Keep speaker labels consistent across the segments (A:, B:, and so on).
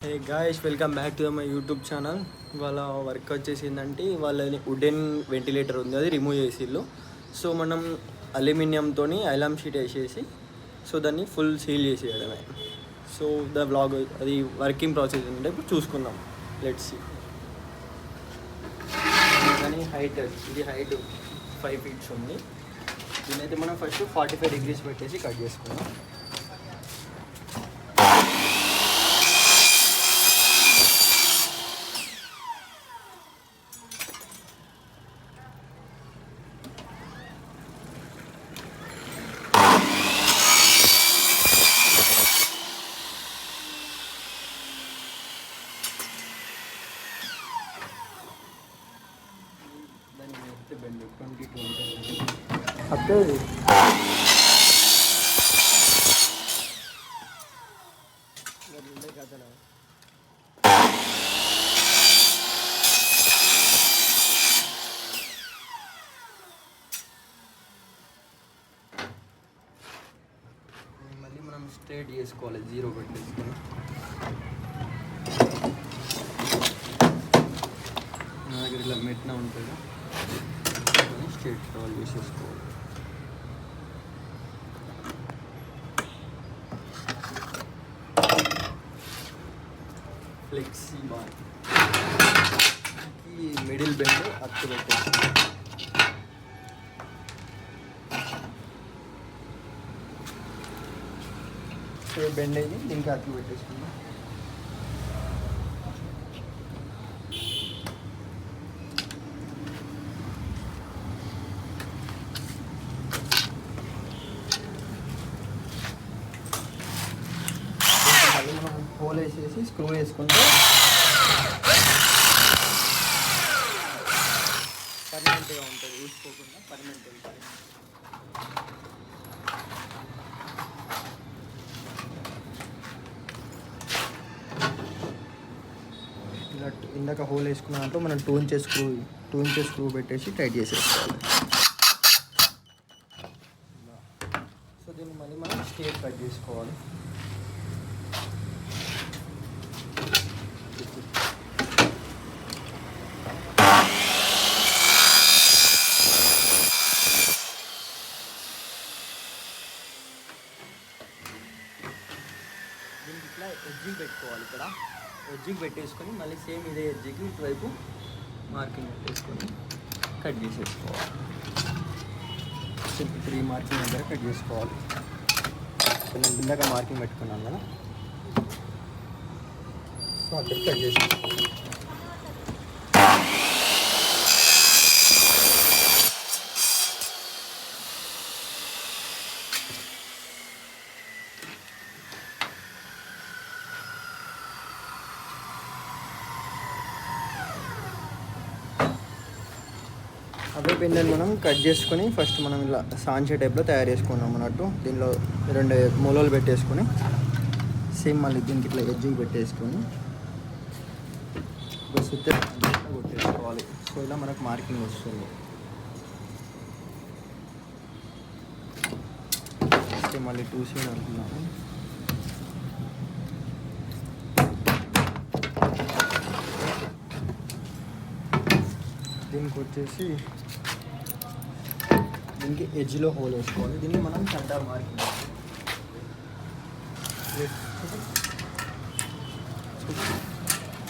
A: Hey guys, welcome back to my YouTube channel. వాళ్ళ work వచ్చేసిందంటే వాళ్ళ వుడెన్ వెంటిలేటర్ ఉంది, అది రిమూవ్ చేసిళ్ళు. సో మనం అల్యూమినియంతో ఐలామ్ షీట్ వేసేసి సో దాన్ని ఫుల్ సీల్ చేసేయడమే. సో ద బ్లాగ్ అది వర్కింగ్ ప్రాసెస్ అంటే ఇప్పుడు చూసుకుందాం. Let's see. కానీ ఇది హైట్ 5 feet ఉంది. దీనైతే మనం ఫస్ట్ 45 degrees పెట్టేసి కట్ చేసుకుందాం. బెండ్ 20 అప్పుడు కథనా మళ్ళీ మనం స్ట్రేట్ చేసుకోవాలి, 0 పెట్టేసుకొని. నా దగ్గర ఇట్లా మెట్న ఉంటుంది, స్ట్రేట్ రోల్ చేసేసుకోవాలి. ఫ్లెక్సీ బార్ ఈ మిడిల్ బెండ్ అత్తు పెట్టేసి బెండ్ అయ్యి దీనికి అత్తు పెట్టేసుకుందాం. మళ్ళీ మనం హోల్ వేసేసి స్క్రూ వేసుకుంటే పర్మనెంట్గా ఉంటుంది, ఊసుకోకుండా పర్మనెంట్ ఉంటుంది. ఇలా ఇందాక హోల్ వేసుకున్న దాంట్లో మనం 2 inches స్క్రూ పెట్టేసి టైట్ చేసేసుకోవాలి. సో దీన్ని మళ్ళీ మనం స్ట్రేట్ కట్ చేసుకోవాలి. దీనికి ఇట్లా ఎడ్జింగ్ పెట్టుకోవాలి. ఇక్కడ ఎడ్జింగ్ పెట్టేసుకొని మళ్ళీ సేమ్ ఇదే ఎడ్జికి ఇటువైపు మార్కింగ్ పెట్టేసుకొని కట్ చేసేసుకోవాలి. 3 మార్కింగ్ దగ్గర కట్ చేసుకోవాలి. నేను ఇందాక మార్కింగ్ పెట్టుకున్నాను కదా, సో అక్కడ కట్ చేసుకోవాలి. అవే పెండని మనం కట్ చేసుకొని ఫస్ట్ మనం ఇలా సాంచే టైప్లో తయారు చేసుకున్నాం అన్నట్టు. దీనిలో 2 మూలలు పెట్టేసుకొని సేమ్ మళ్ళీ దీనికి ఇట్లా ఎడ్జింగ్ పెట్టేసుకొని ఒక సుత్తి కొట్టేసుకోవాలి. సో ఇలా మనకు మార్కింగ్ వస్తుంది. మళ్ళీ 2 సీన్ అనుకున్నాము. దీనికి వచ్చేసి దీనికి ఎడ్జ్లో హోల్ వేసుకోవాలి. దీన్ని మనం సెంటర్ మార్కింగ్,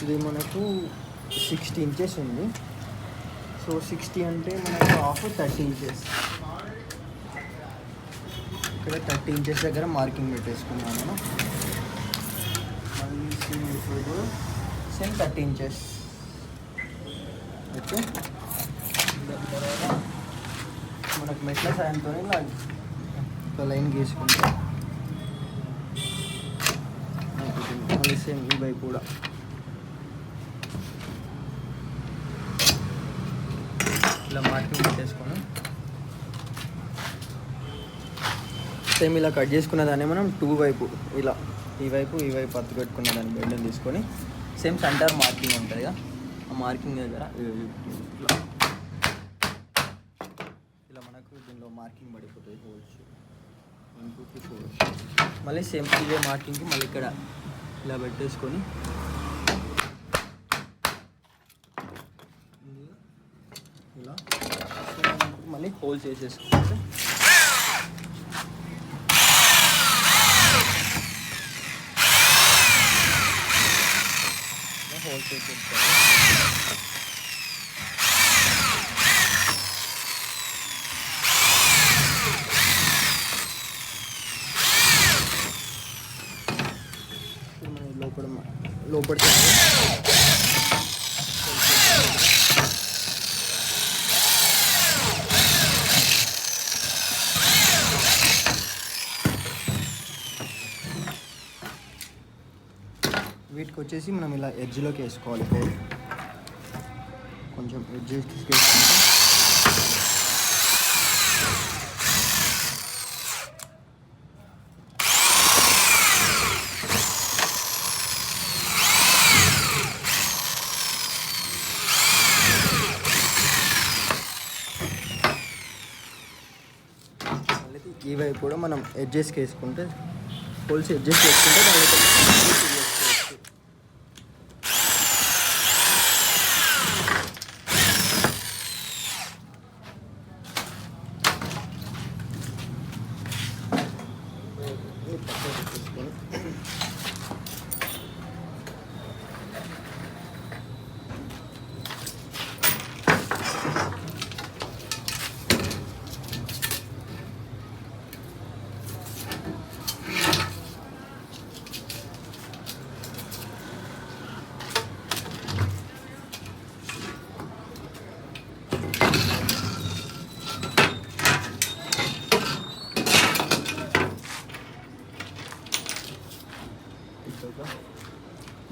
A: ఇది మనకు 60 inches ఉంది. సో 60 అంటే మనకు హాఫ్ 30 inches. ఇక్కడ 30 inches దగ్గర మార్కింగ్ పెట్టేసుకున్నాను నేను. మళ్ళీ సేమ్ 30 inches. ఓకే, తర్వాత మనకు మెట్ల సాయంతో ఇలా ఒక లైన్ గీసుకుంటే మళ్ళీ సేమ్ ఈ వైపు కూడా ఇలా మార్కింగ్ పెట్టేసుకొని సేమ్ ఇలా కట్ చేసుకున్న దాన్ని మనం 2 వైపు ఇలా ఈ వైపు అత్తు పెట్టుకున్న దాన్ని బెండ్ని తీసుకొని సేమ్ సెంటర్ మార్కింగ్ ఉంటుంది కదా, ఆ మార్కింగ్ దగ్గర ఇలా మనకు దీనిలో మార్కింగ్ పడిపోతుంది. హోల్స్ 1 2 3 4. మళ్ళీ సేమ్ ఇదే మార్కింగ్కి మళ్ళీ ఇక్కడ ఇలా పెట్టేసుకొని ఇలా మళ్ళీ హోల్స్ వేసేసుకోవచ్చు. హోల్స్ వేసేసుకోవాలి. లోపల వీటికి వచ్చేసి మనం ఇలా ఎడ్జ్లోకి వేసుకోవాలి. కొంచెం ఎడ్జ్కి వేసుకుంటే ఈ వైపు కూడా మనం ఎడ్జెస్కి వేసుకుంటే హోల్స్ ఎడ్జెస్ట్ వేసుకుంటే దానికి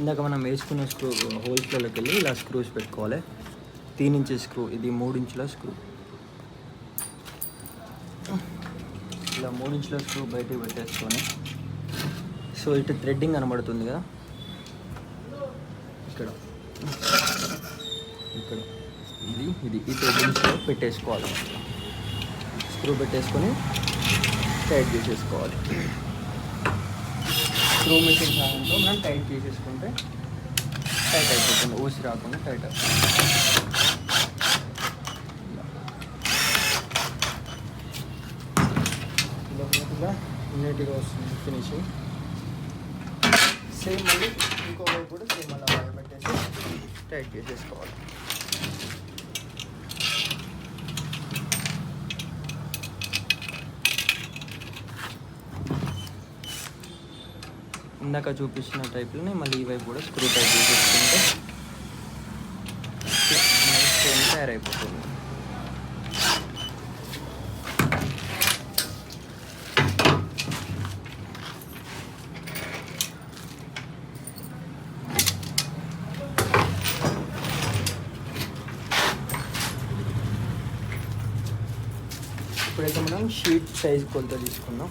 A: ఇందాక మనం వేసుకున్న స్క్రూ హోల్స్లోకి వెళ్ళి ఇలా స్క్రూస్ పెట్టుకోవాలి. 3 ఇంచెస్ స్క్రూ, ఇది 3 ఇంచుల స్క్రూ. ఇలా 3 ఇంచుల స్క్రూ బయటకు పెట్టేసుకొని, సో ఇటు థ్రెడ్డింగ్ కనబడుతుంది కదా, ఇక్కడ ఇక్కడ ఇది ఈ థ్రెడ్డింగ్స్లో పెట్టేసుకోవాలి. స్క్రూ పెట్టేసుకొని టైట్ చేసేసుకోవాలి. స్క్రూ మెషిన్ సహాయంతో మనం టైట్ చేసేసుకుంటే టైట్ అయిపోతుంది, ఊసి రాకుండా టైట్ అవుతుంది. ఇలా నీట్గా వస్తుంది ఫినిషింగ్. సేమ్ మళ్ళీ ఇంకో వైపు కూడా సేమ్ అలా వైర్ పెట్టేసి టైట్ చేసేసుకోవాలి. ఇందాక చూపించిన టైప్లోనే మళ్ళీ ఈ వైపు కూడా స్క్రూ టైట్ చేసేసుకుంటే సేమ్ తయారైపోతుంది. ఇప్పుడైతే మనం షీట్ సైజ్ కొలత తీసుకున్నాం.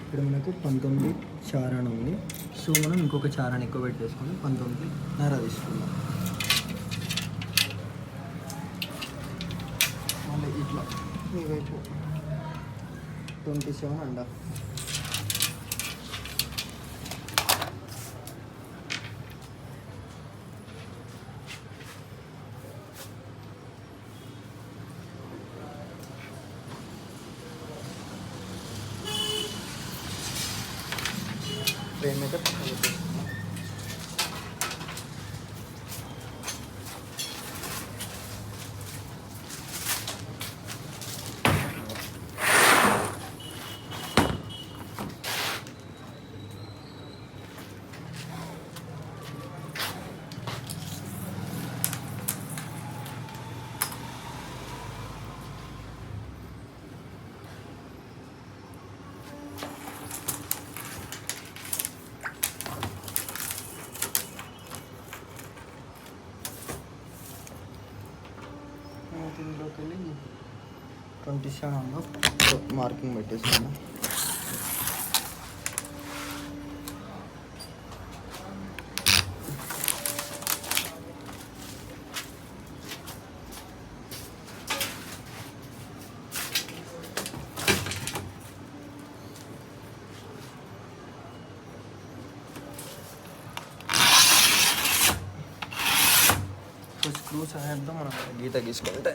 A: ఇక్కడ మనకు 19 చారణ ఉంది. సో మనం ఇంకొక చారణ ఎక్కువ పెట్టేసుకొని 19.5 తీసుకుందాం. మళ్ళీ ఇట్లా ఈ వైపు 27.5. ఫ్రేమ్ అయితే పక్కన పెట్టేసుకున్నాం. దీంట్లోకి వెళ్ళి 27 మార్కింగ్ పెట్టేసుకున్నాం. స్క్రూ సహాయంతో మనం గీత గీసుకుంటే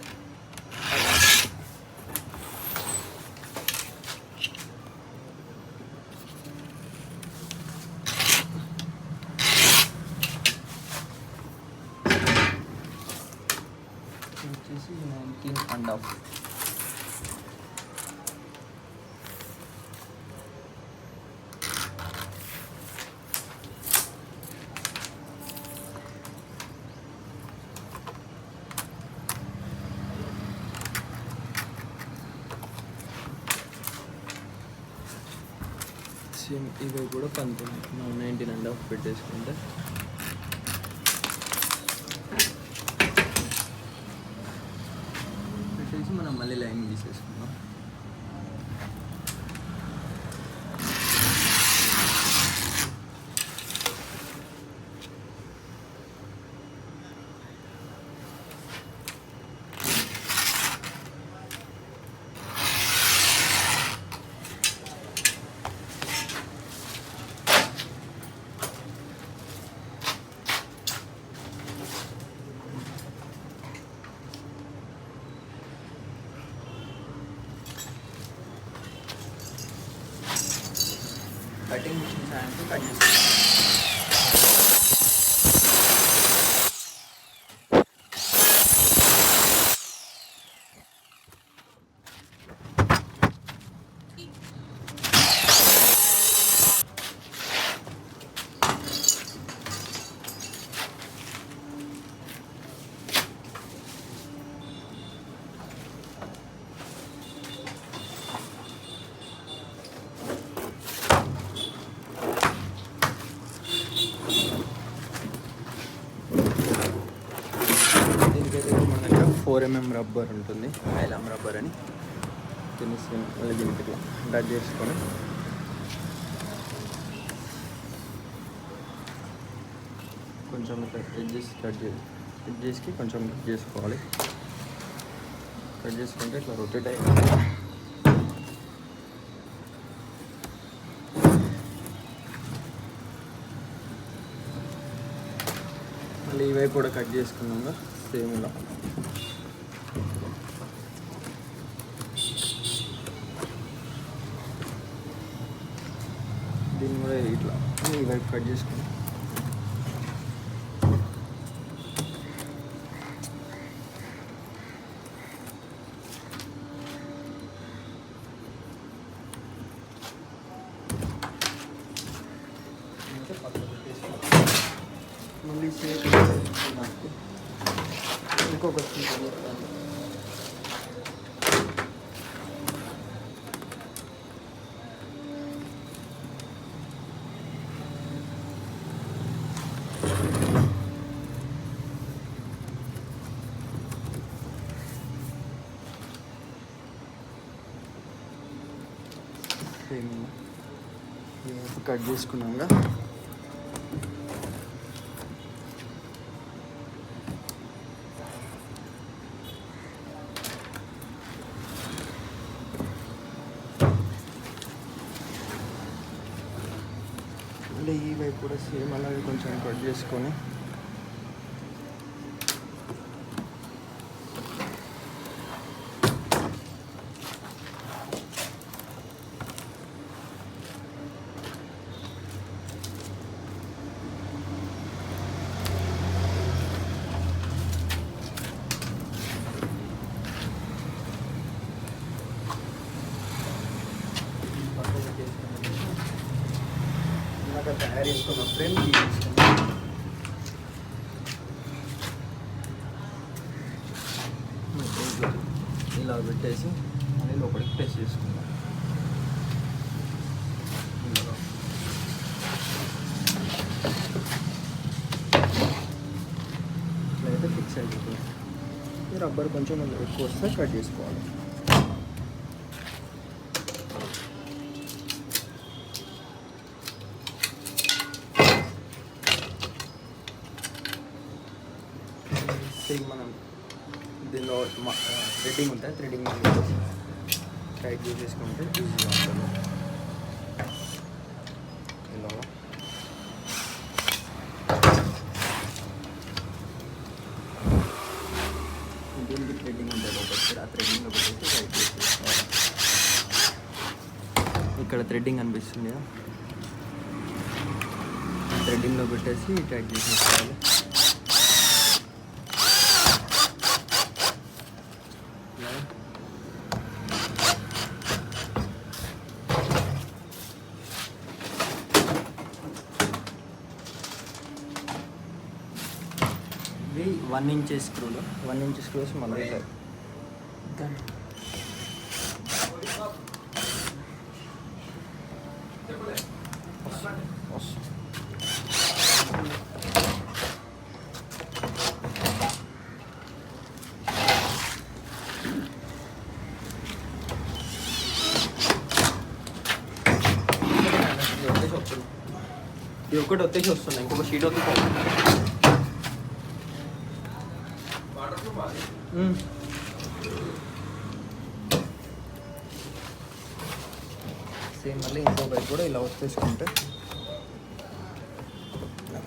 A: వచ్చేసి 19.5. సేమ్ ఇవి కూడా 19.5 పెట్టేసుకుంటే పెట్టేసి మనం మళ్ళీ లైన్ గీసేసుకుందాం. కటింగ్ మిషన్ సాయంతో కట్ చేసుకుంటాం. దీనికైతే మన దగ్గర 4mm రబ్బర్ ఉంటుంది, ఐలామ్ రబ్బర్ అని. దీన్ని మళ్ళీ దీనికి ఇట్లా టచ్ చేసుకొని కొంచెం ఎడ్జెస్కి కొంచెం కట్ చేసుకోవాలి. కట్ చేసుకుంటే ఇట్లా రొటేట్ అయ్యి మళ్ళీ ఈ వైపు కూడా కట్ చేసుకున్నాక సేమ్ ఇలా దీన్ని కూడా ఇట్లా ఈ వైపు కట్ చేసుకున్నాం. మళ్ళీ సేమ్ ఇంకొక కట్ చేసుకున్నాక మళ్ళీ ఈ వైపు కూడా సేమ్ అలాగే కొంచెం కట్ చేసుకొని తయారు చేసుకున్న ఫ్రేమ్ ఇలా పెట్టేసి మళ్ళీ లోపలికి ప్రెస్ చేసుకుందాం. ఇట్లయితే ఫిక్స్ అయిపోతుంది. ఈ రబ్బర్ కొంచెం ఎక్కువ వస్తే కట్ చేసుకోవాలి. మనం దీనిలో థ్రెడ్డింగ్ ఉంటుంది, థ్రెడ్డింగ్ టైట్ చేసేసుకుంటే ఈజీగా ఉంటుంది. ఇలా ఇక్కడ థ్రెడ్డింగ్ అనిపిస్తుంది కదా, థ్రెడ్డింగ్లో పెట్టేసి టైట్ చేసేసుకోవాలి. ఇవి 1 ఇంచ్ స్క్రూలు, 1 ఇంచ్ స్క్రూస్ మళ్ళీ ఇది ఒకటి వచ్చేసి వస్తుంది, ఇంకొక షీట్ వచ్చి సేమ్ మళ్ళీ ఇంకో వైపు కూడా ఇలా వచ్చేసుకుంటే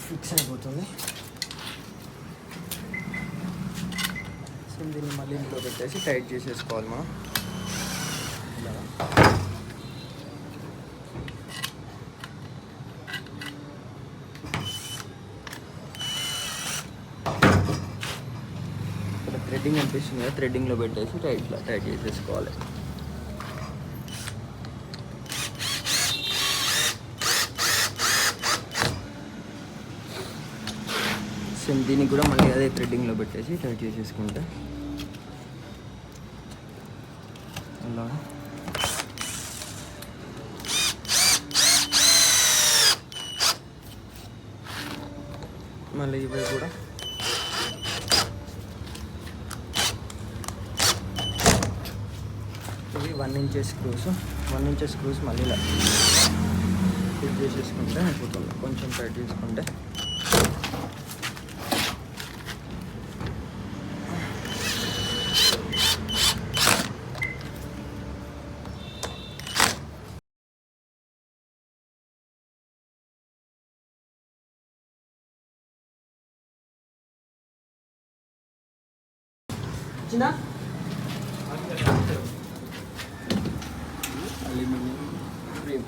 A: ఫిక్స్ అయిపోతుంది. సేమ్ దీన్ని మళ్ళీ ఇంట్లో పెట్టేసి టైట్ చేసేసుకోవాలి మనం. ఇలా థ్రెడ్డింగ్ అనిపిస్తుంది కదా, థ్రెడ్డింగ్లో పెట్టేసి టైట్ చేసేసుకోవాలి. సేమ్ దీనికి కూడా మళ్ళీ అదే థ్రెడ్డింగ్లో పెట్టేసి టైట్ చేసేసుకుంటే అలా మళ్ళీ ఇవి కూడా ఇవి 1 ఇంచ్ స్క్రూస్, 1 ఇంచ్ స్క్రూస్ మళ్ళీ ఇలా ఫిట్ చేసేసుకుంటే అయిపోతుంది. కొంచెం టైట్ చేసుకుంటే అల్యూమినియం ఫ్రేమ్